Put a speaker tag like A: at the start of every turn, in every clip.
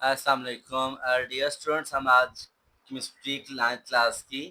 A: अस्सलाम वालेकुम dear students. हम आज केमिस्ट्री क्लास की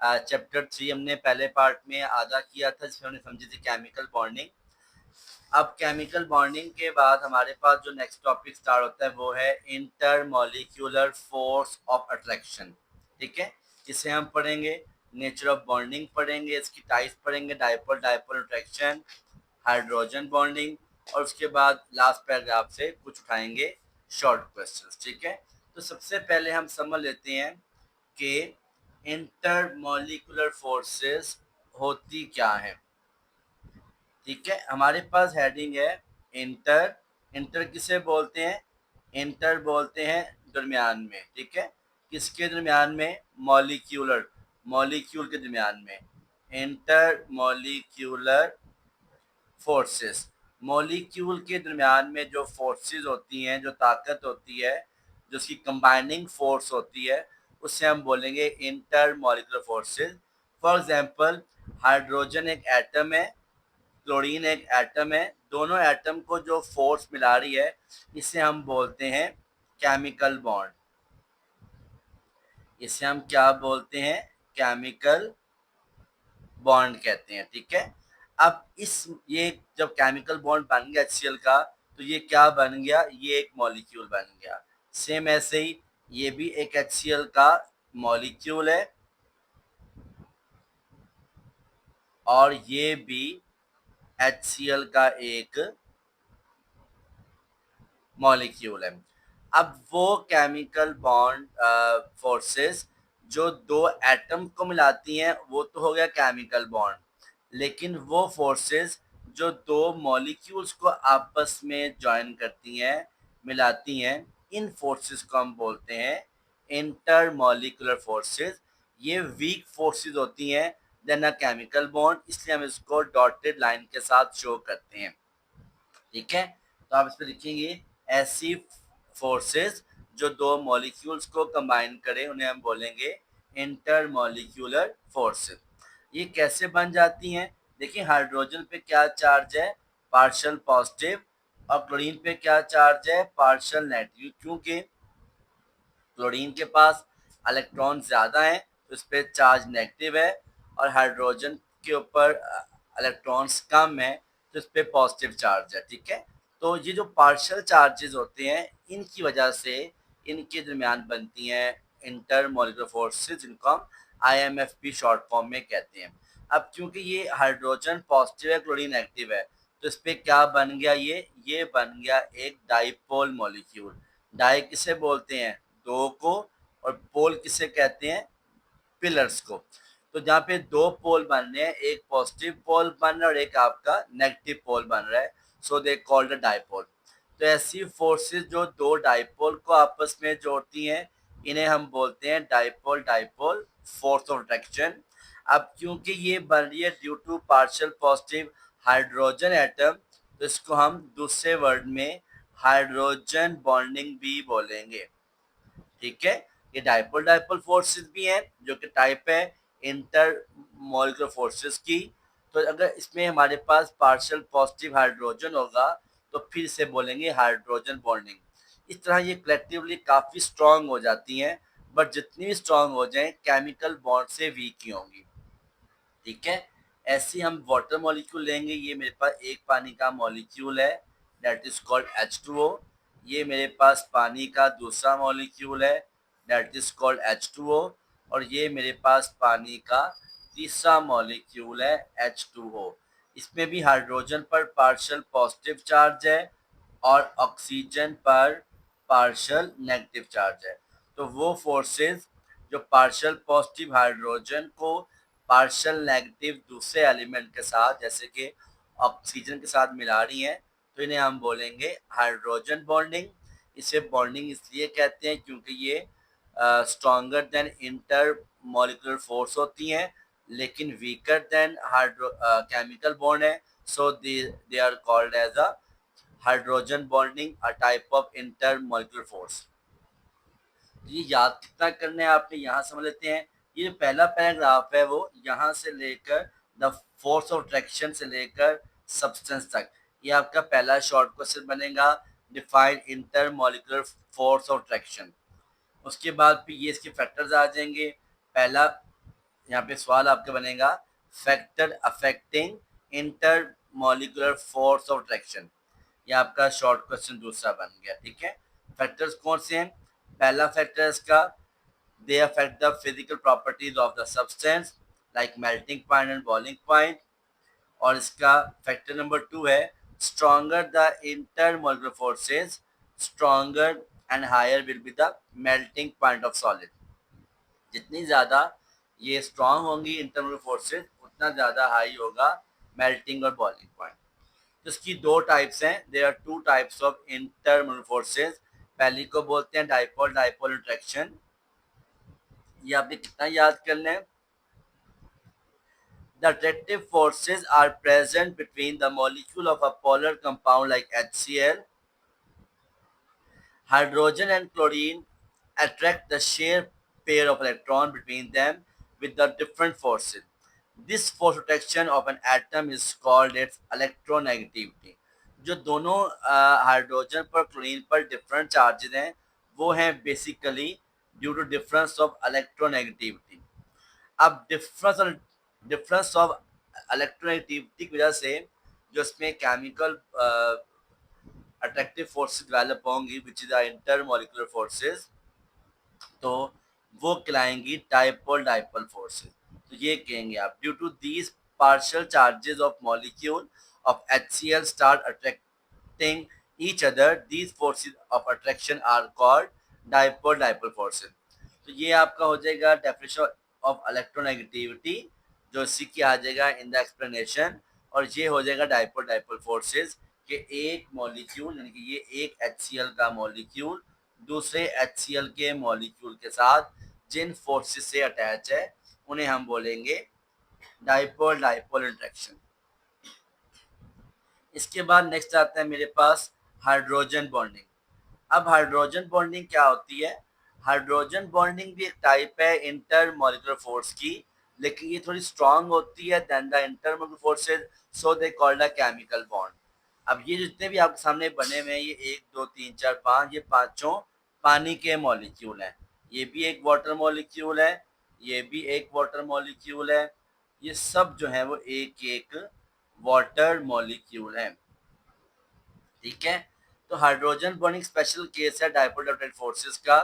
A: चैप्टर 3 हमने पहले पार्ट में आधा किया था, जिसमें हमने समझी थी केमिकल बॉन्डिंग। अब केमिकल बॉन्डिंग के बाद हमारे पास जो नेक्स्ट टॉपिक स्टार्ट होता है वो है इंटरमॉलिक्यूलर फोर्स ऑफ अट्रैक्शन। ठीक है, इसे हम पढ़ेंगे। नेचर ऑफ बॉन्डिंग पढ़ेंगे, इसकी टाइप्स पढ़ेंगे, dipole dipole attraction, hydrogen bonding, और उसके बाद लास्ट पैराग्राफ से कुछ उठाएंगे शॉर्ट क्वेश्चंस। ठीक है, तो सबसे पहले हम समझ लेते हैं कि इंटरमॉलिक्यूलर फोर्सेस होती क्या है। ठीक है, हमारे पास हेडिंग है इंटर। इंटर किसे बोलते हैं? इंटर बोलते हैं दरमियान में। ठीक है, किसके दरमियान में? मॉलिक्यूलर, मॉलिक्यूल के दरमियान में। इंटर मॉलिक्यूलर फोर्सेस, मॉलिक्यूल के दरमियान में जो फोर्सेस होती हैं, जो ताकत होती है, जो उसकी कंबाइनिंग फोर्स होती है, उससे हम बोलेंगे inter molecular forces. For example, hydrogen एक एटम है, क्लोरीन एक एटम है, दोनों एटम को जो फोर्स मिला रही है, इसे हम बोलते हैं केमिकल बॉन्ड। इसे हम क्या बोलते हैं? केमिकल बॉन्ड कहते हैं। ठीक है, अब ये जब केमिकल बॉन्ड बन गया HCl का, तो ये क्या बन गया? ये एक मॉलिक्यूल बन गया। सेम ऐसे ही ये भी एक HCl का मॉलिक्यूल है, और ये भी HCl का एक मॉलिक्यूल है। अब वो केमिकल बॉन्ड फोर्सेस जो दो एटम को मिलाती हैं, वो तो हो गया केमिकल बॉन्ड। लेकिन वो फोर्सेस जो दो मॉलिक्यूल्स को आपस में ज्वाइन करती हैं, मिलाती हैं, इन फोर्सेस को हम बोलते हैं इंटर मॉलिक्यूलर फोर्सेस। ये वीक फोर्सेस होती हैं देन अ केमिकल बॉन्ड, इसलिए हम इसको डॉटेड लाइन के साथ शो करते हैं। ठीक है, तो आप इस पर लिखेंगे ऐसी फोर्सेस जो दो मॉलिक्यूल्स को कंबाइन करें, उन्हें हम बोलेंगे इंटर मॉलिक्यूलर फोर्सेस। ये कैसे बन जाती हैं? देखिए, हाइड्रोजन पे क्या चार्ज है? Partial positive. और क्लोरीन पे क्या चार्ज है? Partial negative. क्योंकि क्लोरीन के पास इलेक्ट्रॉन ज़्यादा हैं, तो इस पर चार्ज नेगेटिव है, और हाइड्रोजन के ऊपर इलेक्ट्रॉन्स कम है, तो इस पर पॉजिटिव चार्ज है। ठीक है, तो ये जो पार्शियल चार्जेस होते हैं, इनकी वजह से इनके दरमियान बनती हैं इंटर मॉलिक्यूलर फोर्सेस, जिनको हम IMFP शॉर्ट फॉर्म में कहते हैं। अब क्योंकि ये हाइड्रोजन पॉजिटिव है, क्लोरीन नेगेटिव है, तो इस पर क्या बन गया? ये बन गया एक डाइपोल मॉलिक्यूल। डाई किसे बोलते हैं? दो को। और पोल किसे कहते हैं? पिलर्स को। तो जहाँ पे दो पोल बन रहे हैं, एक पॉजिटिव पोल बन रहा है और एक आपका नेगेटिव पोल बन रहा है, so they called a dipole. तो ऐसी फोर्सेस जो दो डाइपोल को आपस में जोड़ती हैं, इन्हें हम बोलते हैं dipole dipole force of attraction. अब क्योंकि ये बन रही है due to partial positive hydrogen atom, तो इसको हम दूसरे वर्ड में हाइड्रोजन बॉन्डिंग भी बोलेंगे। ठीक है, ये डाइपोल डाइपोल फोर्सेस भी हैं, जो कि टाइप है इंटर मॉलिक्यूलर फोर्सेस की। तो अगर इसमें हमारे पास पार्शियल पॉजिटिव हाइड्रोजन होगा, तो फिर इसे बोलेंगे हाइड्रोजन बॉन्डिंग। इस तरह ये कलेक्टिवली काफ़ी स्ट्रांग हो जाती हैं, बट जितनी भी स्ट्रांग हो जाएं, केमिकल बॉन्ड से वीक ही होंगी। ठीक है, ऐसे हम वाटर मॉलिक्यूल लेंगे। ये मेरे पास एक पानी का मॉलिक्यूल है, दैट इज कॉल्ड H2O। ये मेरे पास पानी का दूसरा मॉलिक्यूल है, दैट इज कॉल्ड H2O। और ये मेरे पास पानी का तीसरा मॉलिक्यूल है, H2O। इसमें भी हाइड्रोजन पर पार्शियल पॉजिटिव चार्ज है, और ऑक्सीजन पर पार्शियल नेगेटिव चार्ज है। तो वो फोर्सेस जो पार्शियल पॉजिटिव हाइड्रोजन को पार्शियल नेगेटिव दूसरे एलिमेंट के साथ, जैसे कि ऑक्सीजन के साथ मिला रही हैं, तो इन्हें हम बोलेंगे हाइड्रोजन बॉन्डिंग। इसे बॉन्डिंग इसलिए कहते हैं क्योंकि ये stronger than intermolecular force होती हैं, लेकिन weaker than hydro chemical bond है, so they are called as a hydrogen bonding, a type of intermolecular force. ये याद कितना करना है आपने, यहाँ समझ लेते हैं। ये जो पहला पैराग्राफ है, वो यहाँ से लेकर द फोर्स ऑफ अट्रैक्शन से लेकर सब्सटेंस तक, ये आपका पहला शॉर्ट क्वेश्चन बनेगा। Define intermolecular force of attraction. उसके बाद फिर ये इसके फैक्टर्स आ जाएंगे। पहला यहाँ पे सवाल आपका बनेगा, factor affecting intermolecular force of attraction. ये आपका शॉर्ट क्वेश्चन दूसरा बन गया। ठीक है, फैक्टर्स कौन से हैं? पहला फैक्टर इसका, they affect the physical properties of the substance like melting point and boiling point. और इसका फैक्टर नंबर 2 है, stronger the intermolecular forces stronger and higher will be the melting point of solid. जितनी ज़्यादा ये strong होंगी internal forces, उतना ज़्यादा high होगा मेल्टिंग और बॉइलिंग पॉइंट। तो इसकी दो टाइप्स हैं, there are two types of internal forces. पहली को बोलते हैं डाइपोल डाइपोल इंट्रैक्शन। ये आपने कितना याद कर लें? The attractive forces are present between the molecule of a polar compound like HCl. Hydrogen and chlorine attract the shared pair of electrons between them with the different forces. This force attraction of an atom is called its electronegativity. जो दोनों hydrogen पर chlorine पर different charges हैं, वो हैं basically due to difference of electronegativity. अब difference of electronegativity की वजह से जो इसमें केमिकल अट्रैक्टिव फोर्सेस डेवलप होंगी विच इज इंटरमोलिकुलर फोर्सेस, तो वो कहलाएंगी डाइपोल डाइपोल फोर्सेस। तो ये कहेंगे आप, due to these partial charges of molecule of HCl start attracting each other, these forces of attraction are called dipole dipole forces. तो ये आपका हो जाएगा डेफिनेशन ऑफ इलेक्ट्रोनेगेटिविटी, जो सीखी आ जाएगा इन द एक्सप्लेनेशन। और ये हो जाएगा डाइपोल डाइपोल फोर्सेस कि एक मॉलिक्यूल यानी कि ये एक HCl का मॉलिक्यूल दूसरे HCl के मॉलिक्यूल के साथ जिन फोर्सेस से अटैच है उन्हें हम बोलेंगे डाइपोल डाइपोल इंट्रैक्शन। इसके बाद नेक्स्ट आता है मेरे पास हाइड्रोजन बॉन्डिंग। अब हाइड्रोजन बॉन्डिंग क्या होती है? हाइड्रोजन बॉन्डिंग भी एक टाइप है इंटर मॉलिक्यूलर फोर्स की, लेकिन ये थोड़ी स्ट्रांग होती है than the intermolecular forces, so they called a chemical bond. अब ये जितने भी आपके सामने बने हुए हैं, ये 1 2 3 4 5, ये पांचों पानी के मॉलिक्यूल हैं। ये भी एक वाटर मॉलिक्यूल है, ये भी एक वाटर मॉलिक्यूल है, ये सब जो है वो एक एक वाटर मॉलिक्यूल है। ठीक है, तो हाइड्रोजन बॉन्डिंग स्पेशल केस है डाइपोल डाइपोल फोर्सेस का,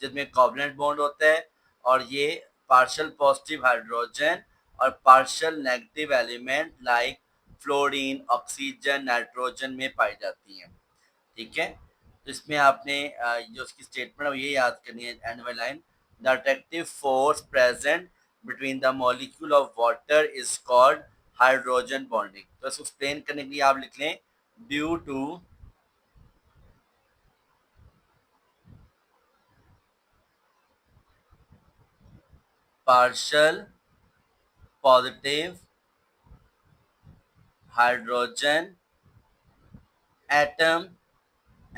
A: जिसमें कोवलेंट बॉन्ड होता है और ये पार्शियल पॉजिटिव हाइड्रोजन और partial negative element like fluorine oxygen nitrogen में पाई जाती हैं। ठीक है, तो इसमें आपने जो उसकी स्टेटमेंट है वो ये याद करनी है, एंड वाली line, the attractive force present between the molecule of water is called hydrogen bonding. तो इसको एक्सप्लेन करने के लिए आप लिख लें, due to partial positive hydrogen atom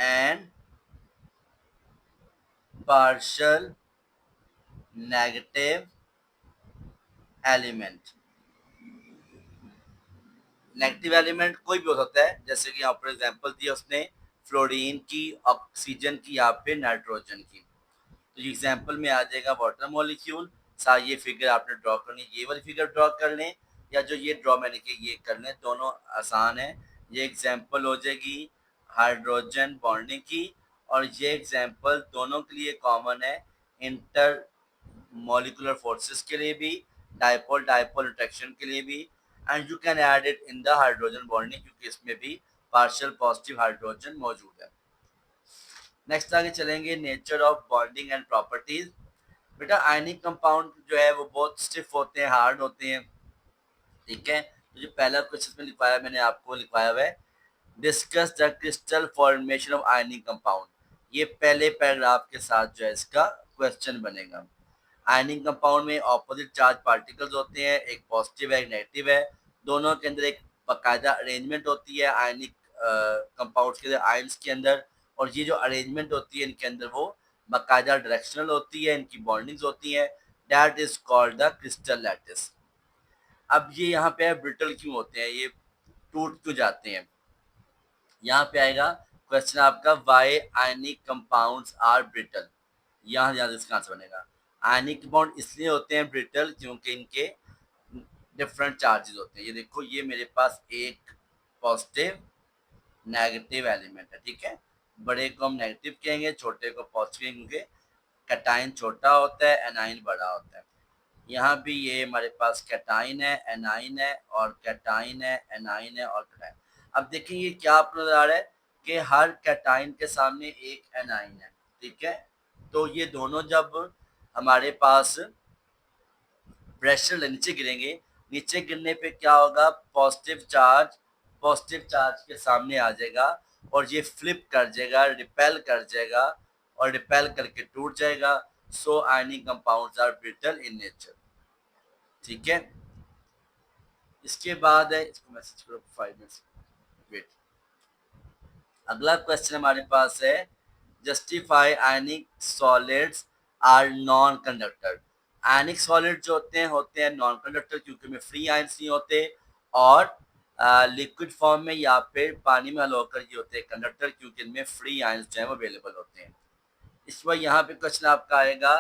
A: and partial negative element। Negative element कोई भी हो सकता है, जैसे कि यहाँ पर एग्जांपल दिया उसने, फ्लोरीन की, ऑक्सीजन की या फिर नाइट्रोजन की। तो ये एग्जांपल में आ जाएगा वाटर मॉलिक्यूल। सा ये फिगर आपने ड्रॉ करनी है, ये वाली फिगर ड्रॉ कर लें या जो ये ड्रॉ मैंने की ये कर लें, दोनों आसान है। ये एग्जांपल हो जाएगी हाइड्रोजन बॉन्डिंग की, और ये एग्जांपल दोनों के लिए कॉमन है, इंटर मॉलिकुलर फोर्सेस के लिए भी, डाइपोल डाइपोल इंट्रैक्शन के लिए भी, and you can add it in the hydrogen bonding क्योंकि इसमें भी पार्शियल पॉजिटिव हाइड्रोजन मौजूद है। नेक्स्ट आगे चलेंगे, nature of bonding and properties. बेटा आयनिक कंपाउंड जो है वो बहुत स्टिफ होते हैं, हार्ड होते हैं। ठीक है, तो जो पहला क्वेश्चन में लिखवाया मैंने आपको लिखवाया हुआ है, discuss the crystal formation of ionic compound. ये पहले पैराग्राफ के साथ जो है इसका क्वेश्चन बनेगा। आयनिक कंपाउंड में ऑपोजिट चार्ज पार्टिकल्स होते हैं, एक पॉजिटिव है एक नेगेटिव है, दोनों के अंदर एक बाकायदा अरेंजमेंट होती है आयनिक कंपाउंड्स के अंदर, आयंस के अंदर। और ये जो अरेंजमेंट होती है इनके अंदर वो बाकायदा डायरेक्शनल होती है, इनकी बॉन्डिंग्स होती हैं, that is called the crystal lattice. अब ये यहाँ पे ब्रिटल क्यों होते हैं, ये टूट क्यों जाते हैं? यहाँ पे आएगा क्वेश्चन आपका why ionic compounds are brittle, यहाँ यहाँ इसका आंसर बनेगा। आयनिक कंपाउंड इसलिए होते हैं ब्रिटल क्योंकि इनके डिफरेंट चार्जेस होते हैं। ये देखो, ये मेरे पास एक पॉजिटिव नेगेटिव एलिमेंट है, ठीक है। बड़े को हम नेगेटिव कहेंगे, छोटे को पॉजिटिव कहेंगे, क्योंकि कैटाइन छोटा होता है, एनाइन बड़ा होता है। यहाँ भी ये हमारे पास कैटाइन है, एनाइन है, और कैटाइन है, एनाइन है, और कैटाइन। अब देखिए ये क्या आपको नजर आ रहा है कि हर कैटाइन के सामने एक एनाइन है, ठीक है। तो ये दोनों जब हमारे पास प्रेशर नीचे गिरेंगे, नीचे गिरने पे क्या होगा, पॉजिटिव चार्ज के सामने आ जाएगा और ये फ्लिप कर जाएगा, रिपेल कर जाएगा, और रिपेल करके टूट जाएगा। So ionic compounds are brittle in nature, ठीक है। इसके बाद है, इसको मैसेज करो 5 मिनट्स वेट। अगला क्वेश्चन हमारे पास है, justify ionic solids are non conductor. Ionic solid जो होते हैं नॉन कंडक्टर, क्योंकि में फ्री आयंस नहीं होते, और लिक्विड फॉर्म में या फिर पानी में हल होकर ये होते हैं कंडक्टर, क्योंकि इनमें फ्री आयंस जो है वो अवेलेबल होते हैं। इस बार यहाँ पे क्वेश्चन आपका आएगा,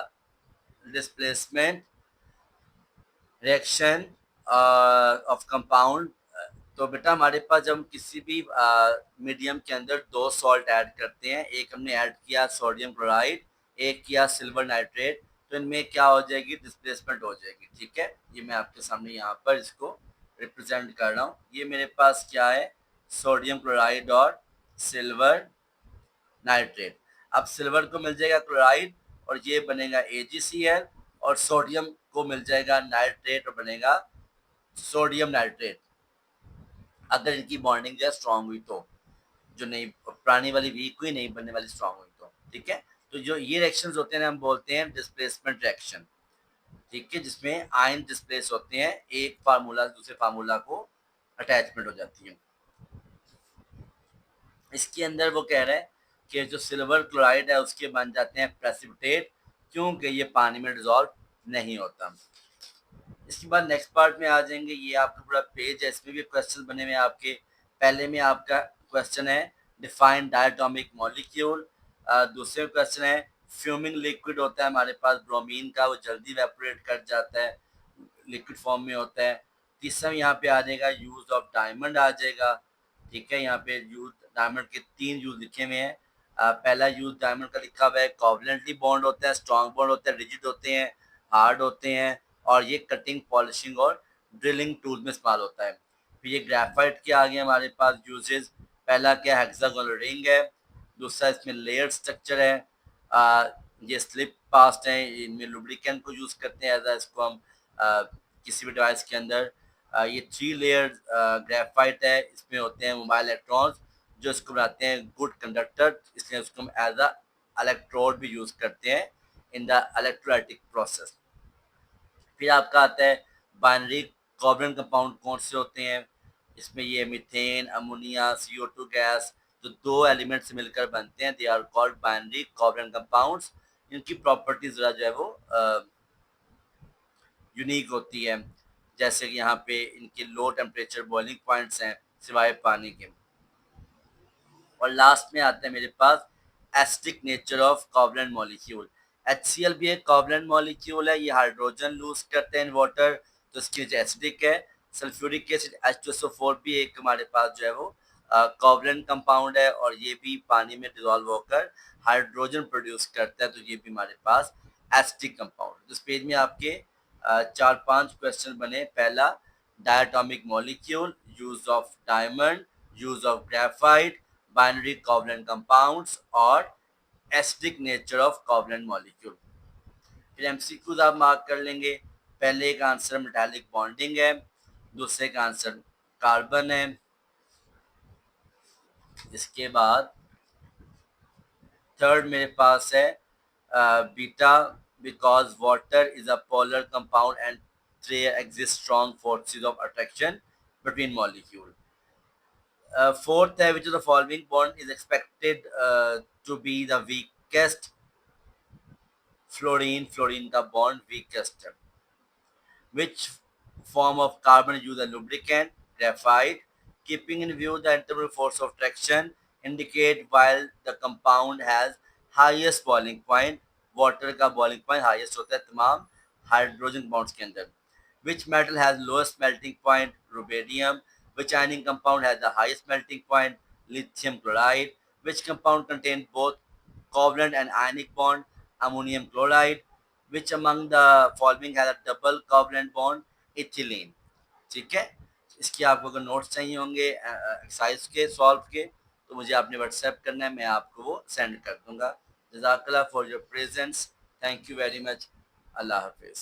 A: डिस्प्लेसमेंट रिएक्शन ऑफ कंपाउंड। तो बेटा हमारे पास जब हम किसी भी मीडियम के अंदर दो सॉल्ट ऐड करते हैं, एक हमने ऐड किया सोडियम क्लोराइड, एक किया सिल्वर नाइट्रेट, तो इनमें क्या हो जाएगी, डिस्प्लेसमेंट हो जाएगी, ठीक है। ये मैं आपके सामने यहाँ पर इसको रिप्रेजेंट कर रहा हूँ। ये मेरे पास क्या है, सोडियम क्लोराइड और सिल्वर नाइट्रेट। अब सिल्वर को मिल जाएगा क्लोराइड और ये बनेगा AgCl, और सोडियम को मिल जाएगा नाइट्रेट और बनेगा सोडियम नाइट्रेट, अगर इनकी बॉन्डिंग जो है स्ट्रांग हुई तो। जो नहीं, पुरानी वाली वीक हुई, नहीं बनने वाली स्ट्रांग हुई तो, ठीक है। तो जो ये रिएक्शंस होते हैं हम बोलते हैं डिस्प्लेसमेंट रिएक्शन, ठीक है, जिसमें आयन डिस्प्लेस होते हैं, एक फार्मूला दूसरे फार्मूला को अटैचमेंट हो जाती है। इसके अंदर वो कह रहे हैं कि जो सिल्वर क्लोराइड है उसके बन जाते हैं प्रेसिपिटेट, क्योंकि ये पानी में डिजॉल्व नहीं होता। इसके बाद नेक्स्ट पार्ट में आ जाएंगे, ये आपका पूरा पेज है, इसमें भी क्वेश्चन बने हुए हैं आपके। पहले में आपका क्वेश्चन है डिफाइन डायटोमिक मॉलिक्यूल। दूसरे क्वेश्चन है फ्यूमिंग लिक्विड होता है हमारे पास ब्रोमीन का, वो जल्दी वेपोरेट कर जाता है, लिक्विड फॉर्म में होता है। तीसरा यहाँ पे आ जाएगा यूज ऑफ डायमंड आ जाएगा, ठीक है। यहाँ पे यूज डायमंड के 3 यूज लिखे हुए हैं। पहला यूज डायमंड का लिखा हुआ है कोवलेंटली बॉन्ड होता है, स्ट्रॉन्ग बॉन्ड होता है, रिजिड होते हैं, हार्ड होते हैं, और ये कटिंग पॉलिशिंग और ड्रिलिंग टूल में इस्तेमाल होता है। फिर ये ग्रेफाइट के आगे हमारे पास यूजेस, पहला क्या हेक्सागोनल रिंग है, दूसरा इसमें लेयर स्ट्रक्चर है, ये स्लिप पास्ट है, इनमें लुब्रिकेंट को यूज करते हैं एज इसको हम किसी भी डिवाइस के अंदर। ये 3 लेयर ग्रेफाइट है, इसमें होते हैं मोबाइल इलेक्ट्रॉन्स जो इसको बनाते हैं गुड कंडक्टर, इसलिए उसको हम एज अ इलेक्ट्रोड भी यूज करते हैं इन द इलेक्ट्रोलाइटिक प्रोसेस। फिर आपका आता है बाइनरी कार्बन कंपाउंड कौन से होते हैं, इसमें ये मीथेन, अमोनिया, CO2 गैस, जो 2 एलिमेंट से मिलकर बनते हैं, they are called binary carbon compounds. इनकी प्रॉपर्टीज जो है वो यूनिक होती है, जैसे कि यहाँ पे इनके लो टेम्परेचर बॉइलिंग पॉइंट्स हैं सिवाय पानी के। और लास्ट में आता है मेरे पास acidic nature of covalent molecule. HCl भी एक कोवलेंट मॉलिक्यूल है, ये हाइड्रोजन लूज करते हैं इन वाटर, तो इसकी वजह एसिडिक है। सल्फ्यूरिक एसिड H2SO4 भी एक हमारे पास जो है वो कोवलेंट कंपाउंड है, और ये भी पानी में डिजोल्व होकर हाइड्रोजन प्रोड्यूस करता है, तो ये भी हमारे पास एसिडिक कंपाउंड। इस पेज में आपके 4-5 क्वेश्चन बने। पहला diatomic molecule, use of diamond, use of graphite, binary covalent compounds, और acidic nature of covalent molecule. फिर MCQs आप मार्क कर लेंगे। पहले का आंसर मेटालिक बॉन्डिंग है, दूसरे का आंसर कार्बन है। इसके बाद थर्ड मेरे पास है beta, because water is a polar compound and there exist strong forces of attraction between molecule. Fourth है which of the following bond is expected to be the weakest, fluorine का bond weakest है। Which form of carbon use a lubricant, graphite, keeping in view the internal force of traction, indicate while the compound has highest boiling point. Water का boiling point highest होता है तमाम hydrogen bonds के अंदर. Which metal has lowest melting point? Rubidium. Which ionic compound has the highest melting point? Lithium chloride. Which compound contains both covalent and ionic bond? Ammonium chloride. Which among the following has a double covalent bond? Ethylene. ठीक है. इसके आपको अगर notes चाहिए होंगे exercise के solve के तो मुझे आपने व्हाट्सएप करना है, मैं आपको वो सेंड कर दूंगा. जज़ाकल्लाह for your presence. Thank you very much. अल्लाह हाफिज़.